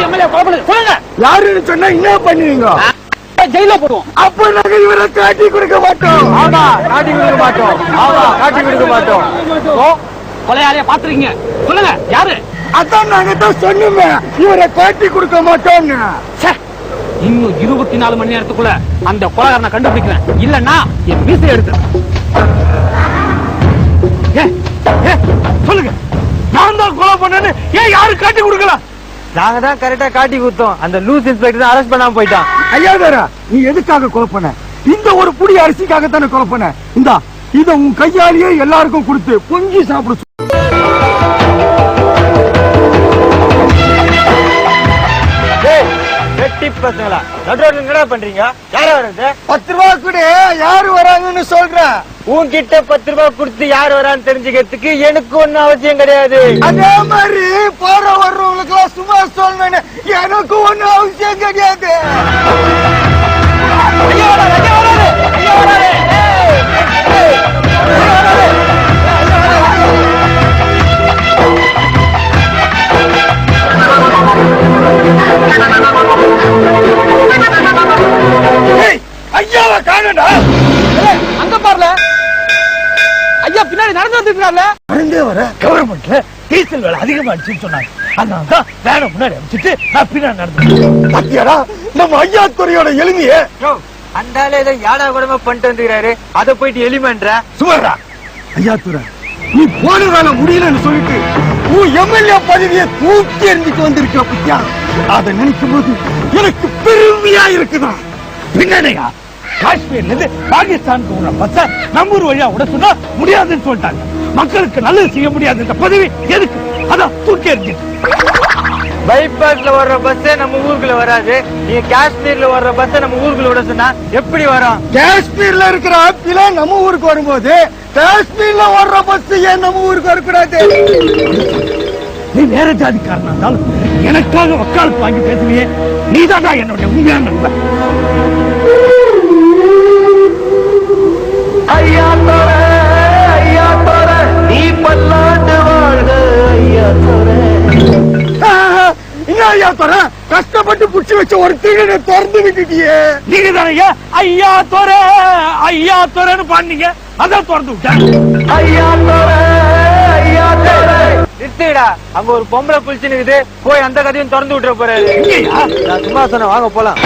MLA கொலை பண்ணது சொல்லுங்க. யாருன்னு சொன்னா என்ன பண்ணுவீங்க? ஜெயில போடுவோம். அப்ப நாங்க இவரை காட்டி கொடுக்க மாட்டோம். ஆமா, காட்டி கொடுக்க மாட்டோம். ஆமா, காட்டி கொடுக்க மாட்டோம். கொலையாளிய பாத்துறீங்க, சொல்லுங்க யாரு? அதான் நாங்க தான் சொன்னோமே, இவரை காட்டி கொடுக்க மாட்டோம்னு. இன்னும் 24 மணி நேரத்துக்குள்ள அந்த கொலைகாரனை கண்டுபிடிக்கிறேன். இல்லன்னா என் மீசை எடுத்து சொல்லுங்க. நான் தான் கொலை பண்ணேன்னு ஏன் யாரு காட்டி கொடுக்கல? நாங்க தான் கரெக்டா காட்டி கொடுத்தோம். அந்த லூஸ் இன்ஸ்பெக்டர் அரெஸ்ட் பண்ணாம போயிட்டான். ஐயா வேற, நீ எதுக்காக கொலை பண்ண? இந்த ஒரு புடி அரிசிக்காக தானே கொலை பண்ண. இந்தா இத உன் கையாலேயே எல்லாருக்கும் கொடுத்து பொங்கி சாப்பிடு. பசங்களா நடுரோட்ல பண்றீங்க? யார வர்றது? 10 ரூபா கூட யாரு வராங்கன்னு சொல்றேன். உன்கிட்ட 10 ரூபாய் கொடுத்து யார் வரான்னு தெரிஞ்சுக்கிறதுக்கு எனக்கு ஒன்னும் அவசியம் கிடையாது. அதே மாதிரி போற வர்றவங்களுக்கு எல்லாம் சும்மா சொல்லணும், எனக்கு ஒன்னும் அவசியம் கிடையாது. ஐயாவை காணடா. அங்க பாருல, ஐயா பின்னாடி நடந்து வந்துருக்காருல. நடந்தே வர கவர்மெண்ட்ல டீசல் விலை அதிகமாச்சுன்னு சொன்னாங்க. அதனாலதான் வேலை முன்னாடி அமைச்சிட்டு நான் பின்னாடி நடந்து. பாத்தியாடா நம்ம ஐயா துறையோட எளிமையே. அந்த ஆளு ஏதோ யாடா கூடமா பண்ணிட்டு வந்துக்கிறாரு, அதை போயிட்டு எளிமன்ற சுமரா. ஐயா துறை, நீ போன வேலை முடியலன்னு சொல்லிட்டு உன் எம்எல்ஏ பதவியை தூக்கி எறிஞ்சிட்டு வந்திருக்க பத்தியா? அதை நினைக்கும் போது எனக்கு பெருமையா இருக்குதான். பின்னடையா காஷ்மீர்ல இருந்து பாகிஸ்தானுக்கு உள்ள பஸ்ஸ நம்ம ஊர் வழியா விட சொன்னா முடியாதுன்னு சொல்லிட்டாங்க. மக்களுக்கு நல்லது செய்ய முடியாது இந்த பதவி எதுக்கு? அதான் தூக்கி எறிஞ்சிட்டு. பைபாஸ்ல வர்ற பஸ் நம்ம ஊருக்குள்ள வராது. நீங்க காஷ்மீர்ல வர்ற பஸ் நம்ம ஊருக்குள்ள விட சொன்னா எப்படி வரும்? காஷ்மீர்ல இருக்கிற ஆப்பிள நம்ம ஊருக்கு வரும்போது காஷ்மீர்ல வர்ற பஸ் ஏன் நம்ம ஊருக்கு வரக்கூடாது? நீ வேற ஜாதிக்காரனா இருந்தாலும் எனக்காக வக்காலத்து வாங்கி பேசுவியே, நீதான் என்னுடைய உண்மையான நண்பன். ஐயா தோர, ஐயா தோர, நீ பல்லாண்டு வாழ்க ஐயா தோர. என்ன ஐயா தோர, கஷ்டப்பட்டு புடிச்சு வச்ச ஒரு திருடனை திறந்து விட்டுட்டியே. நீங்க தானே ஐயா தோர, ஐயா தோரன்னு பாடுனீங்க, அதான் திறந்து விட்டேன். ஐயா தோர, ஐயா தோர. நிறுத்துடா, அங்க ஒரு பொம்பளை புளிச்சுன்னு இருக்குது, போய் அந்த கதையும் திறந்து விட்டுற போறாரு. நான் சும்மா சொன்ன, வாங்க போலாம்.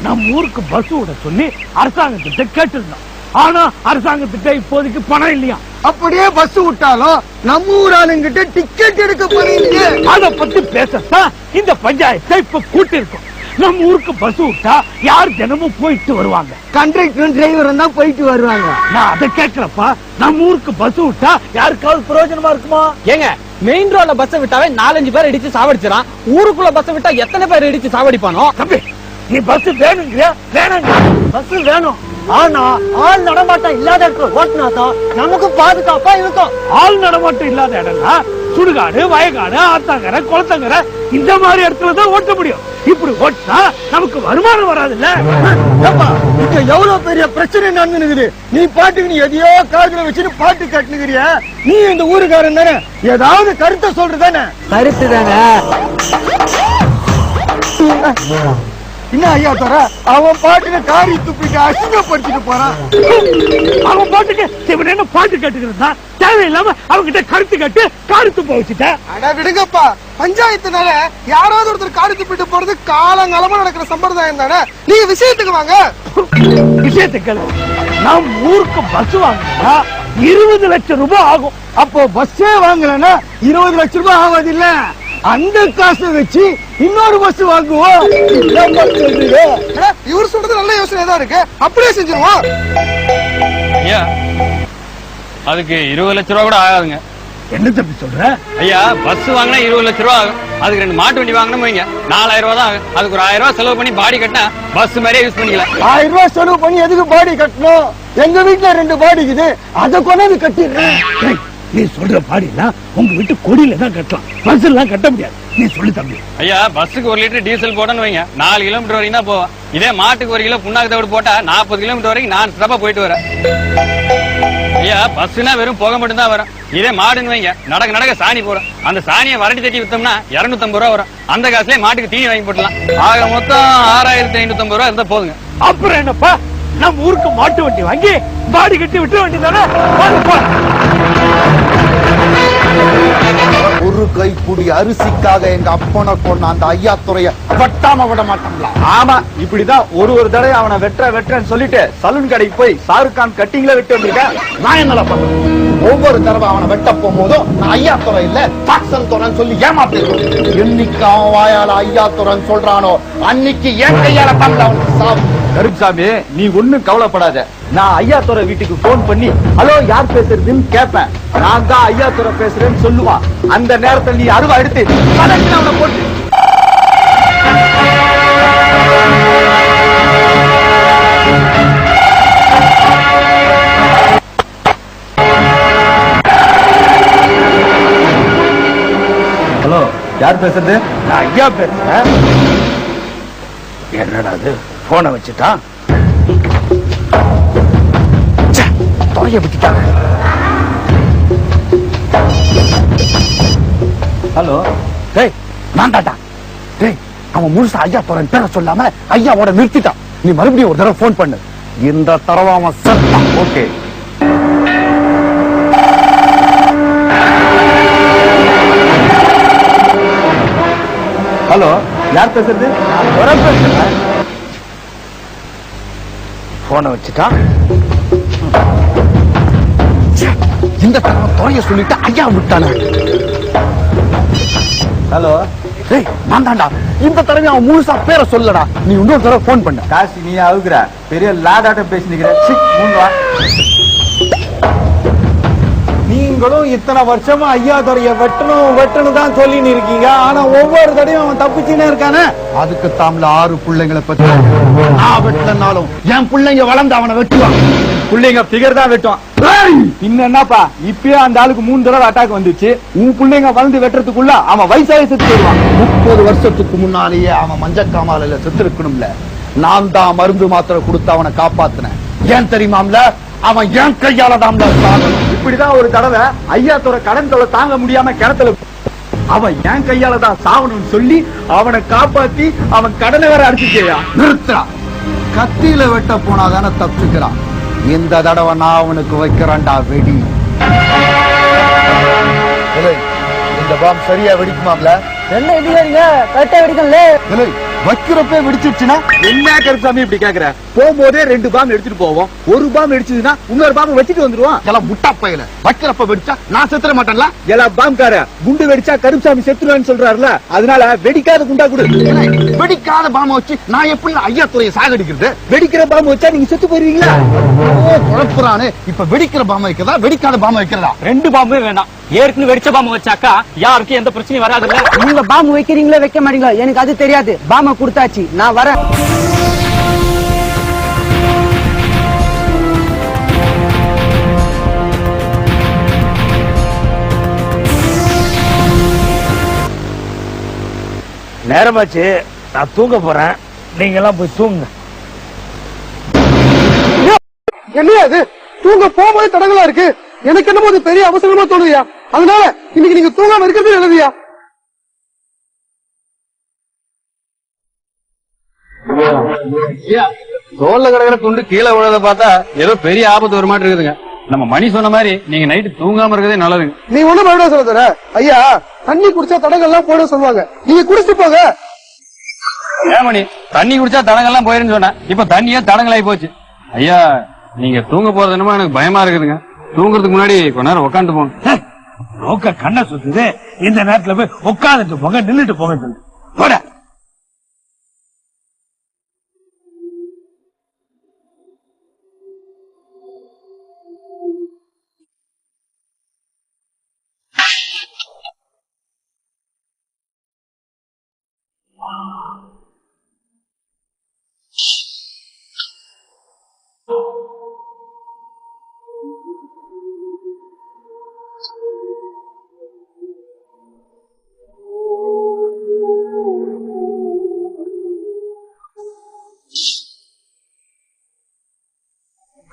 நம்ம ஊருக்கு பஸ் விட சொல்லி அரசாங்கத்திட்ட கேட்டிருந்தோம். ஆனா அரசாங்கத்திட்ட இப்போதைக்கு பணம் இல்லையா. அப்படியே பஸ் விட்டாலும் நம்ம ஊர் ஆளுங்கிட்ட டிக்கெட் எடுக்க போறீங்க. அத பத்தி பேசத்தான் இந்த பஞ்சாயத்தை இப்ப கூட்டி இருக்கோம். நம்ம ஊருக்கு பஸ் விட்டா யார் தினமும் போயிட்டு வருவாங்க? கண்டக்டர் டிரைவர் தான் போயிட்டு வருவாங்க. நான் அதை கேட்கிறப்பா, நம்ம ஊருக்கு பஸ் விட்டா யாருக்காவது பிரயோஜனமா இருக்குமா? ஏங்க, மெயின் ரோட்ல பஸ் விட்டாவே 4-5 பேர் இடிச்சு சாவடிச்சிடான். ஊருக்குள்ள பஸ் விட்டா எத்தனை பேர் இடிச்சு சாவடிப்பானோ? தம்பி, நீ பஸ் வேணுங்கிறியா? வேணாங்க. பஸ் வேணும், ஆனா ஆள் நடமாட்டம் இல்லாத இடத்துல ஓட்டினாதான் நமக்கு பாதுகாப்பா இருக்கும். ஆள் நடமாட்டம் இல்லாத இடம்னா சுடுகாடு, வயக்காடு, ஆத்தாங்கரை, குளத்தங்கரை இந்த மாதிரி இடத்துல தான் ஓட்ட முடியும். இப்படி ஓட்டினா நமக்கு வருமானம் வராது இல்ல. எவ்வளவு பெரிய பிரச்சனை நடந்துனுக்குது. நீ பாட்டுக்கு நீ எதையோ காதுல வச்சுட்டு பாட்டு கட்டுனுக்கிறிய. நீ இந்த ஊருக்காரன் தானே, ஏதாவது கருத்தை சொல்றதானே? கருத்து தானே. என்ன ஐயா தர, அவன் பாட்டுக்கு காரி துப்பிட்டு அசிங்கப்படுத்திட்டு போறான். அவன் பாட்டுக்கு என்ன பாட்டு கேட்டுக்கிறதா? தேவையில்லாம அவங்கிட்ட கருத்து கேட்டு காரி துப்ப வச்சுட்டேன். அட விடுங்கப்பா, பஞ்சாயத்துனால யாராவது ஒருத்தர் காரி துப்பிட்டு போறது காலங்காலமா நடக்கிற சம்பிரதாயம் தானே. நீங்க விஷயத்துக்கு வாங்க. விஷயத்துக்கு நம் ஊருக்கு பஸ் வாங்கினா 20 லட்சம் ரூபாய் ஆகும். அப்போ பஸ்ஸே வாங்கலன்னா 20 லட்சம் ரூபாய் ஆகாது இல்ல. அந்த காசை வச்சு இன்னொரு பஸ் வாங்குவோம். இவர் சொல்றது நல்ல யோசனை தான் இருக்கு, அப்படியே செஞ்சிருவோம். அதுக்கு 20 லட்சம் ரூபா கூட ஆகாதுங்க. என்ன தம்பி சொல்ற? ஐயா, பஸ் வாங்கினா 20 லட்சம் ரூபா ஆகும். அதுக்கு 2 மாட்டு வண்டி வாங்கணும் வைங்க, 4000 ரூபா தான் ஆகும். அதுக்கு ஒரு 1000 ரூபா செலவு பண்ணி பாடி கட்டினா பஸ் மாதிரியே யூஸ் பண்ணிக்கலாம். 1000 ரூபாய் செலவு பண்ணி எதுக்கு பாடி கட்டணும்? எங்க வீட்டுல 2 பாடி இருக்குது, அதை கொண்டாந்து கட்டிடுறேன். நீ சொல்ற பாடி எல்லாம் உங்க வீட்டு கொடியில தான் கட்டலாம், பஸ் எல்லாம் கட்ட முடியாது. நீ சொல்லு தம்பி. ஐயா, பஸ்ஸுக்கு 1 லிட்டர் டீசல் போட்டோன்னு வைங்க, 4 கிலோமீட்டர் வரைக்கும் தான் போவோம். இதே மாட்டுக்கு 1 கிலோ புண்ணாக்கு தவிடு போட்டா 40 கிலோமீட்டர் வரைக்கும் நான் ஸ்டாப்பா போயிட்டு வரேன். பஸ்னா வெறும் புகை மட்டும் தான் வரும். இதே மாடுன்னு வைங்க, நடக்க நடக்க சாணி போறோம். அந்த சாணியை வரட்டி தட்டி வித்தோம்னா 250 ரூபா வரும். அந்த காசுலயே மாட்டுக்கு தீனி வாங்கி போட்டலாம். ஆக மொத்தம் 6550 ரூபா இருந்தா போதுங்க. அப்புறம் என்னப்பா, நம்ம ஊருக்கு மாட்டு வண்டி வாங்கி பாடி கட்டி விட்டு வேண்டியதானே. ஒரு கைப்புடி அரிசிக்காக எங்க அப்பனை கொண்ட அந்த ஐயா துறைய வெட்டாம விட மாட்டோம்ல. ஆமா, இப்படிதான் ஒரு தடவை அவனை வெட்டுறேன்னு சொல்லிட்டு சலூன் கடைக்கு போய் ஷாருக் கான் கட்டிங்ல வெட்டி வந்திருக்கேன். நான் என்னல பண்ணுவேன்? ஒவ்வொரு தடவை அவனை வெட்ட போகும்போதும் நான் ஐயா துறை இல்ல பாக்சன் துறைன்னு சொல்லி ஏமாத்திருக்கேன். என்னைக்கு அவன் வாயால ஐயா துறைன்னு சொல்றானோ அன்னைக்கு என் கையால பண்ணல அவனுக்கு சாவு. கருப்சாமி, நீ ஒண்ணும் கவலைப்படாத. நான் ஐயா துறை வீட்டுக்கு போன் பண்ணி ஹலோ யார் பேசுறதுன்னு கேட்பேன். நான் தான் ஐயா துறை பேசுறேன்னு சொல்லுவான். அந்த நேரத்தில் நீ அருவா எடுத்து கலெக்டர் அவனை போட்டு. ஹலோ யார் பேசுறது? நான் ஐயா பேசுறேன். என்னடா அது, போனை வச்சுட்டான். தொலைய விட்டுட்டாங்க. ஹலோ, டேய் நான் தாட்டா. டேய், அவன் முழுசா ஐயா போறேன் பேர சொல்லாம ஐயாவோட நிறுத்திட்டான். நீ மறுபடியும் ஒரு தடவை போன் பண்ணு. இந்த தடவை அவன் செத்தான். ஓகே. ஹலோ யார் பேசுறது? போனை வச்சுட்டான். இந்த தடவை துறைய சொல்லிட்டு ஐயா விட்டானே. ஹலோ, டேய் நான் தாண்டா. இந்த தடவை அவன் முழுசா பேரை சொல்லடா. நீ இன்னொரு தடவை போன் பண்ண. காசி நீ அவுக்குற பெரிய லாடாட்டம் பேசினிக்கிற. நீங்களும் இத்தனை வருஷமா ஐயா துறைய வெட்டணும் தான் சொல்லின்னு இருக்கீங்க. ஆனா ஒவ்வொரு தடையும் அவன் தப்பிச்சுனே இருக்கானே. அதுக்கு தாம்ல 6 பிள்ளைங்களை பத்தி நான் வெட்டனாலும் என் பிள்ளைங்க வளர்ந்து அவனை வெட்டுவான். பிள்ளைங்க பிகர் தான் வெட்டுவான். பின்ன என்னப்பா, இப்பயே அந்த ஆளுக்கு 3 தடவை அட்டாக் வந்துச்சு. உன் பிள்ளைங்க வளர்ந்து வெட்டுறதுக்குள்ள அவன் வயசாகி செத்து போயிடுவான். 30 வருஷத்துக்கு முன்னாலேயே அவன் மஞ்சக்காமாலையில செத்து இருக்கணும்ல. நான் தான் மருந்து மாத்திரை கொடுத்து அவனை காப்பாத்தினேன். ஏன் தெரியுமாம்ல? அவன் என் கையால தாம்ல சாகணும். இப்படிதான் ஒரு தடவை ஐயா துறை கடன் தொலை தாங்க முடியாம கிணத்துல அவன் என் கையால தான் சாவணும்னு சொல்லி அவனை காப்பாத்தி அவன் கடனை வேற அடிச்சுக்கியா. நிறுத்துறான். கத்தியில வெட்ட போனாதானே தப்பிக்கிறான். இந்த தடவை நான் அவனுக்கு வைக்கிறேன்டா வெடி. இந்த பாம் சரியா வெடிக்குமாம்ல? என்ன இடிக்கிறீங்க? கரெக்டா வெடிக்கல. வைக்கிறப்ப வெடிச்சிருச்சுன்னா என்ன கருப்சாமி இப்படி கேக்குற? போகும்போதே 2 பாம் எடுத்துட்டு போவோம். ஒரு பாம் வெடிச்சதுன்னா இன்னொரு பாம் வச்சுட்டு வந்துருவோம். எல்லாம் முட்டா பையல. வைக்கிறப்ப வெடிச்சா நான் செத்துற மாட்டேன்ல. எல்லாம் பாம்கார குண்டு வெடிச்சா கருப்சாமி செத்துருவேன்னு சொல்றாருல, அதனால வெடிக்காத குண்டா கொடு. வெடிக்காத பாம வச்சு நான் எப்படி ஐயா துறையை சாகடிக்கிறது? வெடிக்கிற பாம் வச்சா நீங்க செத்து போயிருவீங்களா? ஓ குழப்புறானே. இப்ப வெடிக்கிற பாம வைக்கிறதா வெடிக்காத பாம வைக்கிறதா? 2 பாம்பே வேண்டாம். ஏற்கனவே வெடிச்ச பாம்பு வச்சாக்கா யாருக்கும் எந்த பிரச்சனையும் வராதுல்ல. நீங்க பாம்பு வைக்கிறீங்களா வைக்க மாட்டீங்களா எனக்கு அது தெரியாது. பாம்பை கொடுத்தாச்சு, நான் வரேன். நேரமாச்சு, நான் தூங்க போறேன். நீங்க எல்லாம் போய் தூங்குங்க. என்ன அது தூங்க போகும்போது தடங்களா இருக்கு. எனக்கு என்னமோ அது பெரிய அவசரமா தோணுதியா. அதனால இன்னைக்கு நீங்க தூங்காம இருக்கிறது நல்லதுயா. தோல்ல கிடக்கிற துண்டு கீழே விழத பார்த்தா ஏதோ பெரிய ஆபத்து ஒரு மாதிரி இருக்குதுங்க. நம்ம மணி சொன்ன மாதிரி நீங்க நைட்டு தூங்காம இருக்கிறதே நல்லதுங்க. நீ ஒண்ணும் பயப்பட சொல்ல தர ஐயா. தண்ணி குடிச்சா தடங்கள்லாம் போட சொல்லுவாங்க. நீங்க குடிச்சிட்டு போங்க. ஏன் மணி, தண்ணி குடிச்சா தடங்கள்லாம் போயிருன்னு சொன்ன, இப்ப தண்ணியே தடங்களாயி போச்சு. ஐயா, நீங்க தூங்க போறது என்னமோ எனக்கு பயமா இருக்குதுங்க. தூங்குறதுக்கு முன்னாடி கொஞ்ச நேரம் உட்காந்து போங்க. நோக்க கண்ணை சுத்துது. இந்த நேரத்துல போய் உட்காந்துட்டு போங்க, நின்னுட்டு போங்க. போட.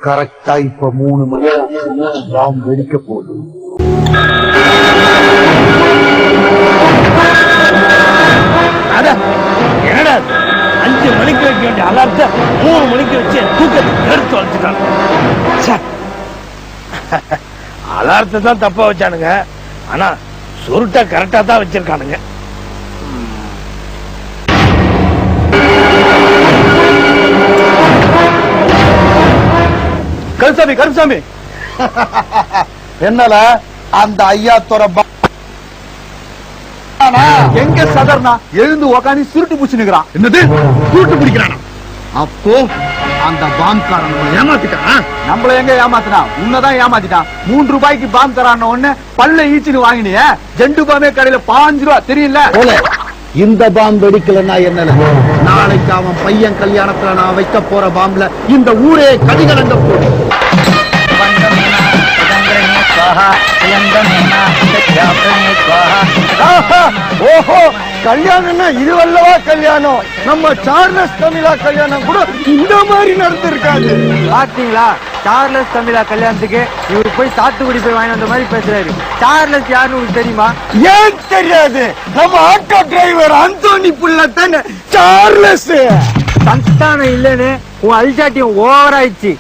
கரெக்டா இப்ப 3 மணி பாம் வெடிக்க போகுது. என்னடா 5 மணிக்கு வைக்க வேண்டிய அலாரத்தை 3 மணிக்கு வச்சு தூக்கத்தை எடுத்து வச்சுட்டாங்க. அலாரத்தை தான் தப்பா வச்சானுங்க, ஆனா சுருட்டா கரெக்டா தான் வச்சிருக்கானுங்க. கருசாமி கருசாமி என்னல அந்த ஐயாத்தோர எங்க சதர்னா எழுந்து உக்காந்து சுருட்டு பூச்சி நிக்கிறான். என்னது கூட்டு பிடிக்கிறானா? அப்போ அந்த பாம்காரன் ஏமாத்திட்டான். நம்மள எங்க ஏமாத்தினான்? உன்னதான் ஏமாத்திட்டான். 3 ரூபாய்க்கு பாம் தரான ஒண்ணு பல்ல ஈச்சின்னு வாங்கினிய. 2 பாமே கடையில 5 ரூபா தெரியல. இந்த பாம் வெடிக்கலன்னா என்ன? நாளைக்கு அவன் பையன் கல்யாணத்துல நான் வைக்க போற பாம்புல இந்த ஊரே கதிகலங்க போடும். ஓஹோ, கல்யாணம்னா இதுவல்லவா கல்யாணம். நம்ம சார்லஸ் தமிழா கல்யாணம் கூட இந்த மாதிரி நடந்திருக்காது. பாத்தீங்களா, சார்லஸ் தமிழா கல்யாணத்துக்கு இவரு போய் சாத்துக்குடி போய் வாங்கி வந்த மாதிரி பேசுறாரு. சார்லஸ் யாருன்னு உங்களுக்கு தெரியுமா? ஏன் தெரியாது? நம்ம ஆட்டோ டிரைவர் அந்தோனி புள்ள தானே சார்லஸ். சந்தானம் இல்லன்னு உன் அல்சாட்டியம் ஓவர் ஆயிடுச்சு.